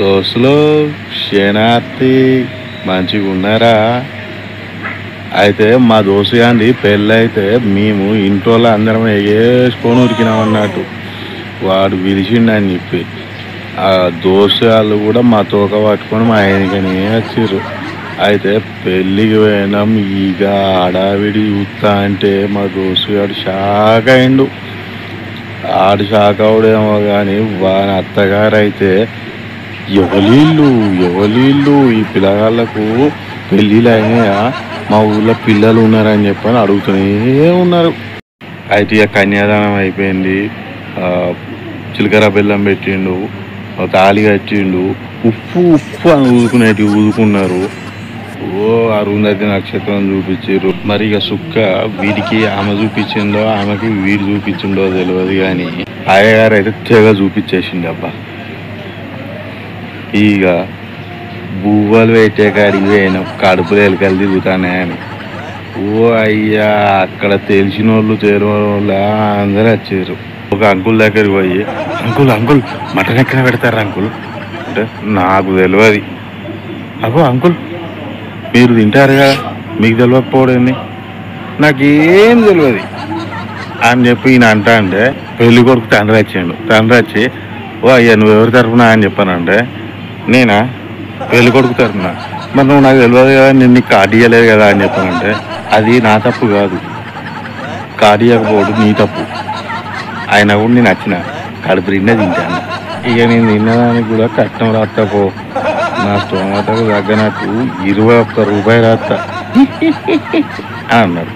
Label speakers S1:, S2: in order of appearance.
S1: దోస్తులు క్షణార్థి మంచిగా ఉన్నారా? అయితే మా దోస్తు గాంధీ పెళ్ళి అయితే మేము ఇంట్లో అందరం వేసుకొని ఉరికినాం అన్నట్టు. వాడు పిలిచిండని చెప్పి ఆ దోస్తు వాళ్ళు కూడా మా తోక పట్టుకొని మా ఆయనకని వచ్చారు. అయితే పెళ్ళికి పోయినాం. ఇక హడావిడి చూస్తా అంటే మా దోస్తు గారు షాక్ అయిండు. ఆడు షాక్ అవడేమో కానీ వాని అత్తగారు అయితే ఎవలీళ్ళు ఈ పిల్లగాళ్ళకు పెళ్ళిళ్ళు అయినాయా, మా ఊళ్ళో పిల్లలు ఉన్నారని చెప్పని అడుగుతూనే ఉన్నారు. అయితే ఇక కన్యాదానం అయిపోయింది. చిలకర బెల్లం పెట్టిండు, తాళి కట్టిండు, ఉప్పు అని ఊదుకున్నారు. ఓ అరుంధతి నక్షత్రం చూపించారు. మరి ఇక సుక్క వీడికి ఆమె చూపించిందో ఆమెకి వీడు చూపించిండో తెలియదు కానీ అయ్యగారు అయితే తెగ చూపించేసిండు. అబ్బా ఇక బువ్వలు పెట్టే కాడికి పోయినాం. కడుపులు ఎలుకలు తిరుగుతానని. ఓ అయ్యా, అక్కడ తెలిసిన వాళ్ళు తెలియని అందరూ వచ్చారు. ఒక అంకుల్ దగ్గరికి పోయి, అంకుల్ మటన్ ఎక్కడ పెడతారు అంకుల్ అంటే, నాకు తెలియదు. అగో అంకుల్ మీరు తింటారు కదా, మీకు తెలియకపోవడండి, నాకేం తెలియదు అని చెప్పి ఈయన అంటే పెళ్లి కొడుకు తండ్రి వచ్చిండు. తండ్రి వచ్చి, ఓ అయ్యా నువ్వు ఎవరి తరఫున అని చెప్పానంటే, నేనా పెళ్లి కొడుకు తరఫున, మరి నువ్వు నాకు తెలియదు కదా, నేను నీకు కార్డు ఇవ్వలేదు కదా అని చెప్పానంటే, అది నా తప్పు కాదు, కార్డు ఇవ్వకపోవడం నీ తప్పు. ఆయన కూడా నేను వచ్చిన కడుపు నిండా తింటాను. ఇక నేను తిన్నదానికి కూడా కట్నం రాస్తాపో, నా స్తోమతకు తగ్గనట్టు 21 రూపాయలు రాస్తా అని అన్నాడు.